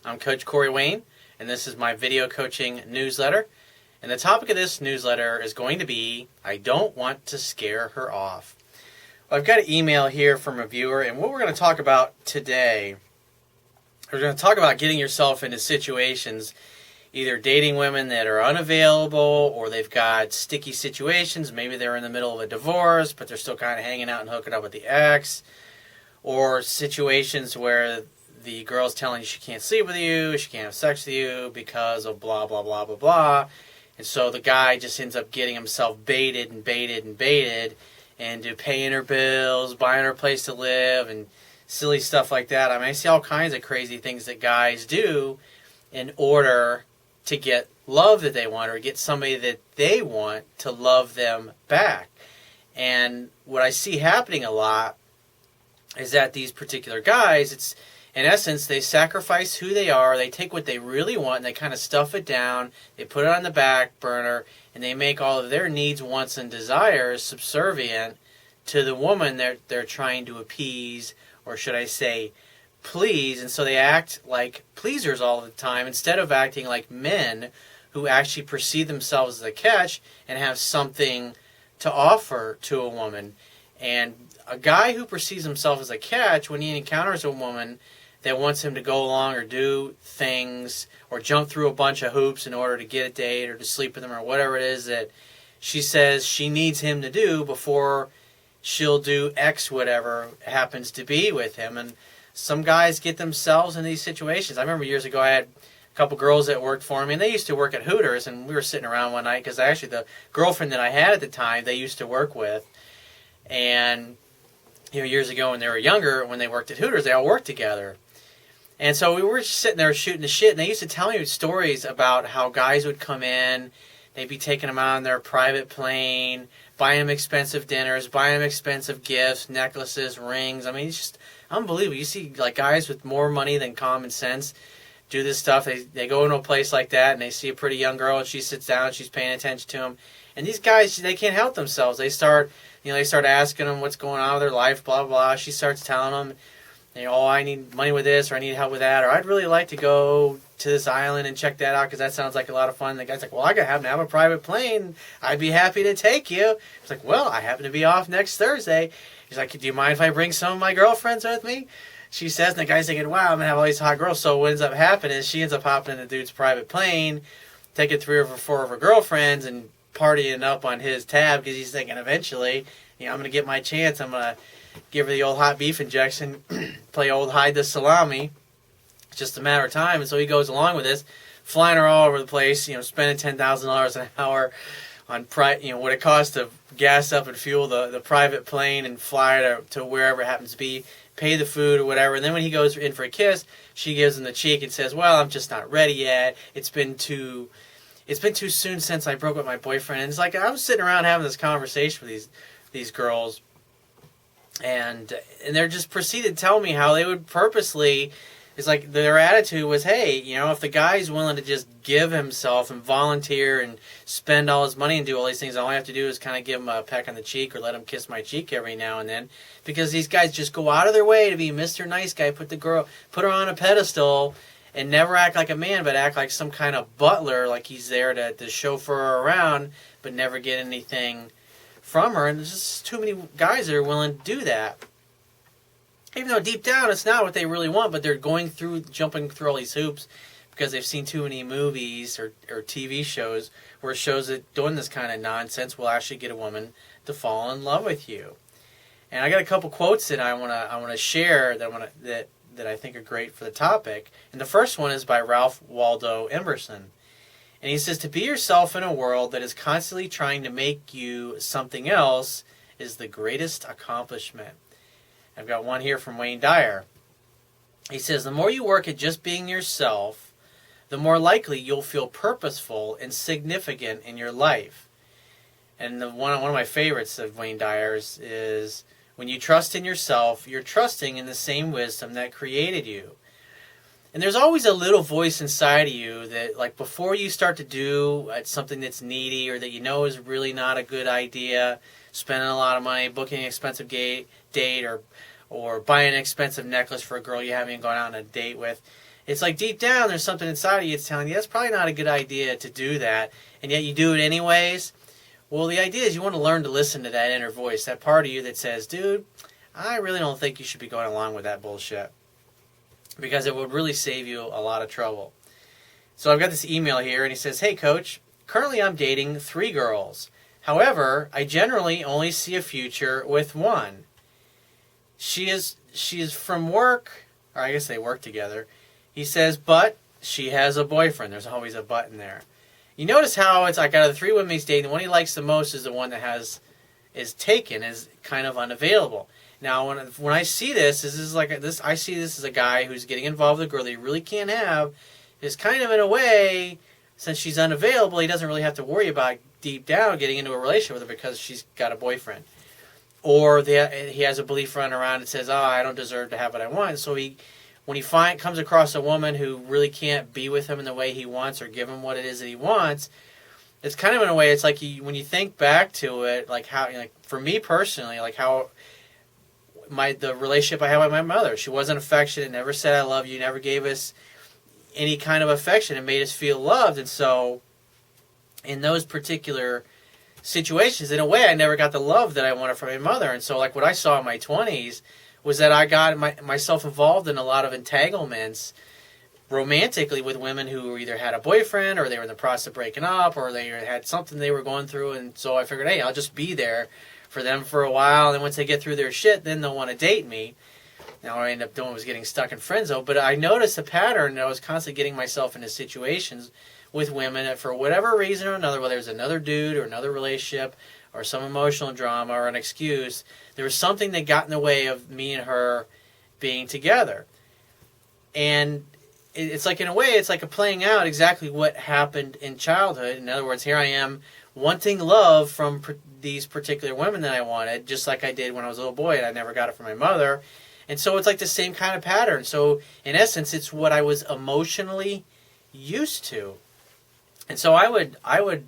I'm Coach Corey Wayne, and this is my video coaching newsletter. And the topic of this newsletter is going to be, I don't want to scare her off. Well, I've got an email here from a viewer, and what we're going to talk about today, we're going to talk about getting yourself into situations, either dating women that are unavailable, or they've got sticky situations. Maybe they're in the middle of a divorce, but they're still kind of hanging out and hooking up with the ex. Or situations where the girl's telling you she can't sleep with you, she can't have sex with you because of blah, blah, blah, blah, blah. And so the guy just ends up getting himself baited into paying her bills, buying her a place to live, and silly stuff like that. I mean, I see all kinds of crazy things that guys do in order to get love that they want, or get somebody that they want to love them back. And what I see happening a lot is that these particular guys, it's in essence, they sacrifice who they are, they take what they really want, and they kind of stuff it down, they put it on the back burner, and they make all of their needs, wants, and desires subservient to the woman they're trying to appease, or should I say, please. And so they act like pleasers all the time, instead of acting like men who actually perceive themselves as a catch and have something to offer to a woman. And a guy who perceives himself as a catch, when he encounters a woman that wants him to go along or do things or jump through a bunch of hoops in order to get a date or to sleep with him or whatever it is that she says she needs him to do before she'll do X whatever happens to be with him. And some guys get themselves in these situations. I remember years ago I had a couple girls that worked for me, and they used to work at Hooters, and we were sitting around one night because actually the girlfriend that I had at the time they used to work with. And years ago when they were younger, when they worked at Hooters, they all worked together. And so we were just sitting there shooting the shit, and they used to tell me stories about how guys would come in, they'd be taking them out on their private plane, buying them expensive dinners, buying them expensive gifts, necklaces, rings. I mean, it's just unbelievable. You see like guys with more money than common sense do this stuff. They go into a place like that, and they see a pretty young girl, and she sits down, she's paying attention to them. And these guys, they can't help themselves. They start asking them what's going on with their life, blah, blah. She starts telling them, oh, I need money with this, or I need help with that, or I'd really like to go to this island and check that out because that sounds like a lot of fun. And the guy's like, well, I happen to have a private plane. I'd be happy to take you. He's like, well, I happen to be off next Thursday. He's like, do you mind if I bring some of my girlfriends with me? She says, and the guy's thinking, wow, I'm going to have all these hot girls. So what ends up happening is she ends up hopping in the dude's private plane, taking 3 or 4 of her girlfriends, and partying up on his tab because he's thinking eventually, I'm going to get my chance. I'm going to give her the old hot beef injection, play old hide the salami. It's just a matter of time. And so he goes along with this, flying her all over the place, spending $10,000 an hour on what it costs to gas up and fuel the private plane and fly to wherever it happens to be, pay the food or whatever. And then when he goes in for a kiss, she gives him the cheek and says, well, I'm just not ready yet. It's been too soon since I broke up with my boyfriend. And it's like, I was sitting around having this conversation with these girls, and they're just proceeded to tell me how they would purposely, it's like their attitude was, hey, if the guy's willing to just give himself and volunteer and spend all his money and do all these things, all I have to do is kind of give him a peck on the cheek or let him kiss my cheek every now and then, because these guys just go out of their way to be Mr. Nice Guy, put her on a pedestal, and never act like a man, but act like some kind of butler, like he's there to chauffeur her around, but never get anything from her. And there's just too many guys that are willing to do that. Even though deep down it's not what they really want, but they're jumping through all these hoops because they've seen too many movies or TV shows where it shows that doing this kind of nonsense will actually get a woman to fall in love with you. And I got a couple quotes that I want to share that I think are great for the topic. And the first one is by Ralph Waldo Emerson. And he says, to be yourself in a world that is constantly trying to make you something else is the greatest accomplishment. I've got one here from Wayne Dyer. He says, the more you work at just being yourself, the more likely you'll feel purposeful and significant in your life. And one of my favorites of Wayne Dyer's is, when you trust in yourself, you're trusting in the same wisdom that created you. And there's always a little voice inside of you that, like, before you start to do something that's needy or that is really not a good idea, spending a lot of money, booking an expensive date, or buying an expensive necklace for a girl you haven't even gone out on a date with, It's like deep down there's something inside of you that's telling you that's probably not a good idea to do that, and yet you do it anyways. Well, the idea is you want to learn to listen to that inner voice, that part of you that says, dude, I really don't think you should be going along with that bullshit, because it would really save you a lot of trouble. So I've got this email here, and he says, hey, coach, currently I'm dating 3 girls. However, I generally only see a future with one. She is from work, or I guess they work together. He says, but she has a boyfriend. There's always a but in there. You notice how it's like out of the 3 women he's dating, the one he likes the most is the one that is kind of unavailable. Now, when I see this, I see this as a guy who's getting involved with a girl that he really can't have. Is kind of in a way, since she's unavailable, he doesn't really have to worry about deep down getting into a relationship with her because she's got a boyfriend. Or he has a belief running around that says, I don't deserve to have what I want. So when he comes across a woman who really can't be with him in the way he wants or give him what it is that he wants, it's kind of in a way, it's like when you think back to it, like how, like for me personally, like how the relationship I had with my mother, she wasn't affectionate, never said I love you, never gave us any kind of affection and made us feel loved. And so in those particular situations, in a way, I never got the love that I wanted from my mother. And so like what I saw in my 20s was that I got myself involved in a lot of entanglements romantically with women who either had a boyfriend or they were in the process of breaking up or they had something they were going through. And so I figured, hey, I'll just be there for them for a while. And then once they get through their shit, then they'll want to date me. Now, what I ended up doing was getting stuck in friend zone. But I noticed a pattern that I was constantly getting myself into situations with women that for whatever reason or another, whether it was another dude or another relationship or some emotional drama or an excuse, there was something that got in the way of me and her being together. And it's like, in a way, it's like a playing out exactly what happened in childhood. In other words, here I am wanting love from these particular women that I wanted, just like I did when I was a little boy, and I never got it from my mother. And so it's like the same kind of pattern. So in essence, it's what I was emotionally used to. And so I would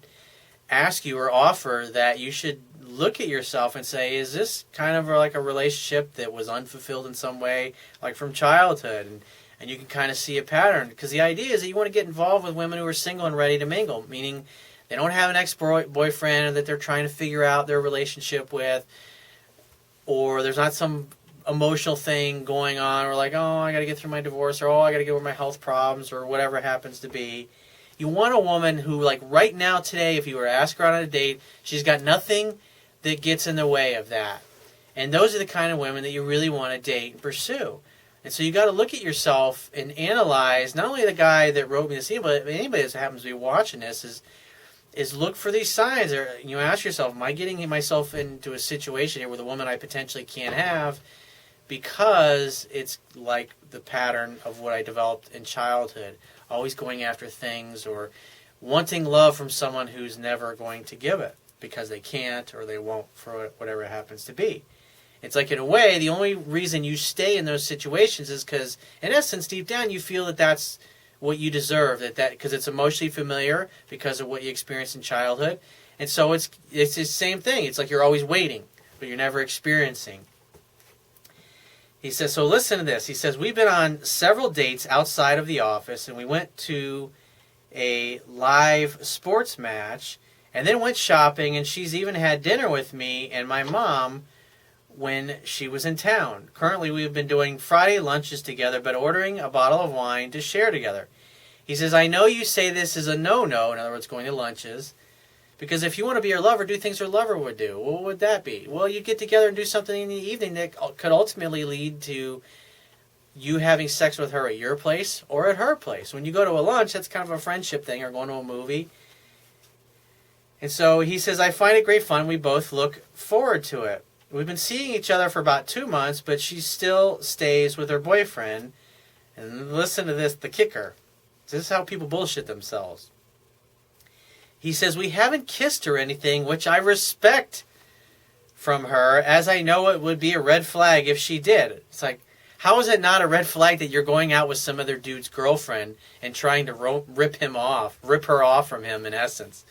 ask you or offer that you should look at yourself and say, is this kind of like a relationship that was unfulfilled in some way, like from childhood? And you can kind of see a pattern. Because the idea is that you want to get involved with women who are single and ready to mingle, meaning they don't have an ex-boyfriend that they're trying to figure out their relationship with, or there's not some emotional thing going on, or like, oh, I got to get through my divorce, or oh, I got to get over my health problems, or whatever it happens to be. You want a woman who, like right now today, if you were to ask her out on a date, she's got nothing that gets in the way of that. And those are the kind of women that you really want to date and pursue. And so you got to look at yourself and analyze, not only the guy that wrote me this email, but anybody that happens to be watching this, is look for these signs. Or you ask yourself, am I getting myself into a situation here with a woman I potentially can't have because it's like the pattern of what I developed in childhood, always going after things or wanting love from someone who's never going to give it because they can't or they won't for whatever it happens to be. It's like, in a way, the only reason you stay in those situations is because, in essence, deep down, you feel that that's what you deserve, that because it's emotionally familiar because of what you experienced in childhood. And so it's the same thing. It's like you're always waiting, but you're never experiencing. He says, so listen to this. He says, we've been on several dates outside of the office, and we went to a live sports match, and then went shopping, and she's even had dinner with me and my mom when she was in town. Currently, we've been doing Friday lunches together, but ordering a bottle of wine to share together. He says, I know you say this is a no-no, in other words, going to lunches, because if you want to be her lover, do things her lover would do. Well, what would that be? Well, you get together and do something in the evening that could ultimately lead to you having sex with her at your place or at her place. When you go to a lunch, that's kind of a friendship thing, or going to a movie. And so he says, I find it great fun. We both look forward to it. We've been seeing each other for about 2 months, but she still stays with her boyfriend. And listen to this, the kicker. This is how people bullshit themselves. He says, we haven't kissed or anything, which I respect from her, as I know it would be a red flag if she did. It's like, how is it not a red flag that you're going out with some other dude's girlfriend and trying to rip her off from him, in essence?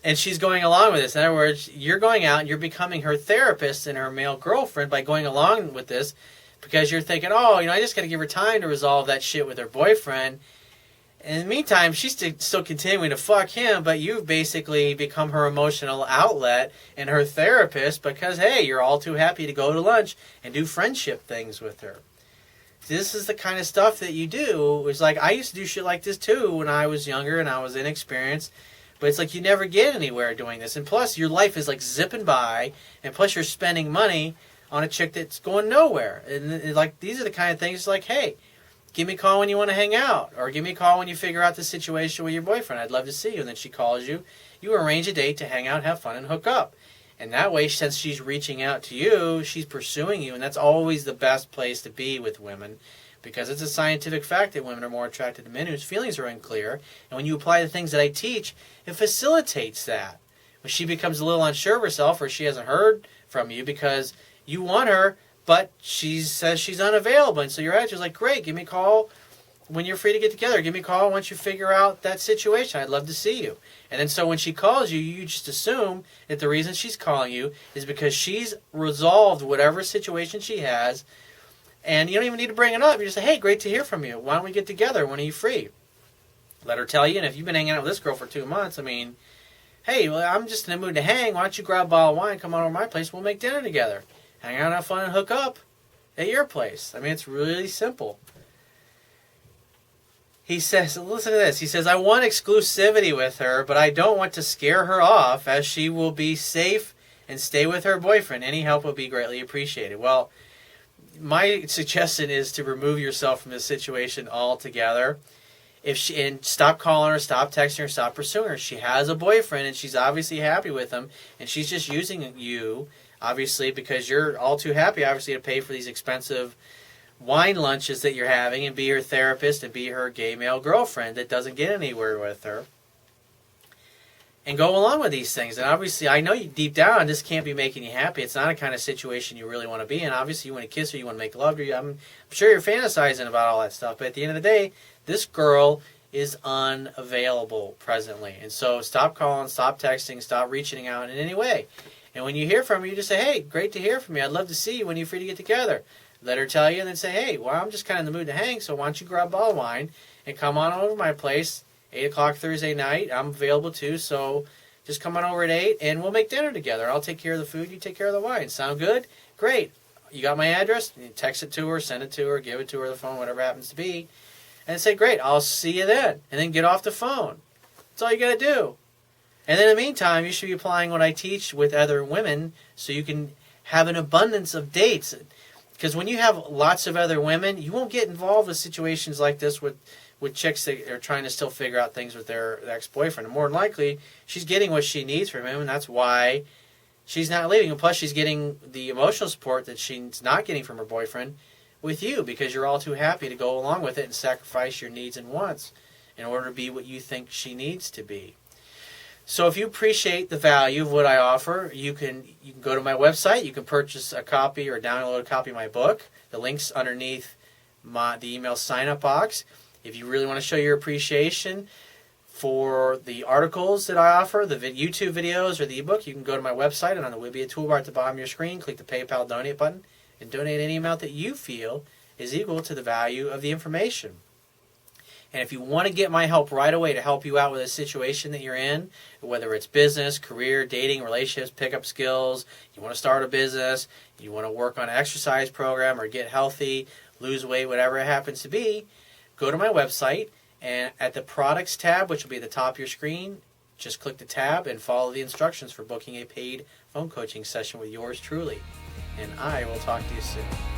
And she's going along with this. In other words, you're going out and you're becoming her therapist and her male girlfriend by going along with this, because you're thinking, oh, I just got to give her time to resolve that shit with her boyfriend. In the meantime, she's still continuing to fuck him, but you've basically become her emotional outlet and her therapist because, hey, you're all too happy to go to lunch and do friendship things with her. This is the kind of stuff that you do. It's like, I used to do shit like this too when I was younger and I was inexperienced. But it's like you never get anywhere doing this. And plus, your life is like zipping by. And plus, you're spending money on a chick that's going nowhere. And like, these are the kind of things like, hey, give me a call when you want to hang out. Or give me a call when you figure out the situation with your boyfriend. I'd love to see you. And then she calls you. You arrange a date to hang out, have fun, and hook up. And that way, since she's reaching out to you, she's pursuing you. And that's always the best place to be with women. Because it's a scientific fact that women are more attracted to men whose feelings are unclear. And when you apply the things that I teach, it facilitates that. When she becomes a little unsure of herself or she hasn't heard from you because you want her, but she says she's unavailable. And so your attitude's like, great, give me a call when you're free to get together. Give me a call once you figure out that situation. I'd love to see you. And then so when she calls you, you just assume that the reason she's calling you is because she's resolved whatever situation she has. And you don't even need to bring it up. You just say, hey, great to hear from you. Why don't we get together? When are you free? Let her tell you. And if you've been hanging out with this girl for 2 months, I mean, hey, well, I'm just in the mood to hang. Why don't you grab a bottle of wine, come on over to my place, we'll make dinner together. Hang out, have fun, and hook up at your place. I mean, it's really simple. He says, listen to this. He says, I want exclusivity with her, but I don't want to scare her off as she will be safe and stay with her boyfriend. Any help would be greatly appreciated. Well, my suggestion is to remove yourself from this situation altogether. And stop calling her, stop texting her, stop pursuing her. She has a boyfriend and she's obviously happy with him, and she's just using you, obviously, because you're all too happy, obviously, to pay for these expensive wine lunches that you're having and be her therapist and be her gay male girlfriend that doesn't get anywhere with her. And go along with these things. And obviously, I know you deep down, this can't be making you happy. It's not a kind of situation you really want to be in. Obviously, you want to kiss her, you want to make love to her. I'm sure you're fantasizing about all that stuff. But at the end of the day, this girl is unavailable presently. And so stop calling, stop texting, stop reaching out in any way. And when you hear from her, you just say, hey, great to hear from you. I'd love to see you when you're free to get together. Let her tell you and then say, hey, well, I'm just kind of in the mood to hang, so why don't you grab a bottle of wine and come on over to my place. 8 o'clock Thursday night. I'm available too, so just come on over at 8 and we'll make dinner together. I'll take care of the food, you take care of the wine. Sound good? Great. You got my address? You text it to her, send it to her, give it to her, the phone, whatever happens to be. And say, great, I'll see you then. And then get off the phone. That's all you got to do. And then in the meantime, you should be applying what I teach with other women so you can have an abundance of dates. Because when you have lots of other women, you won't get involved with situations like this with chicks that are trying to still figure out things with their ex-boyfriend. And more than likely, she's getting what she needs from him, and that's why she's not leaving. And plus, she's getting the emotional support that she's not getting from her boyfriend with you, because you're all too happy to go along with it and sacrifice your needs and wants in order to be what you think she needs to be. So if you appreciate the value of what I offer, you can go to my website. You can purchase a copy or download a copy of my book. The link's underneath the email sign-up box. If you really want to show your appreciation for the articles that I offer, the YouTube videos, or the ebook, you can go to my website, and there will be a toolbar at the bottom of your screen. Click the PayPal donate button and donate any amount that you feel is equal to the value of the information. And if you want to get my help right away to help you out with a situation that you're in, whether it's business, career, dating, relationships, pickup skills, you want to start a business, you want to work on an exercise program or get healthy, lose weight, whatever it happens to be, go to my website, and at the products tab, which will be at the top of your screen, just click the tab and follow the instructions for booking a paid phone coaching session with yours truly. And I will talk to you soon.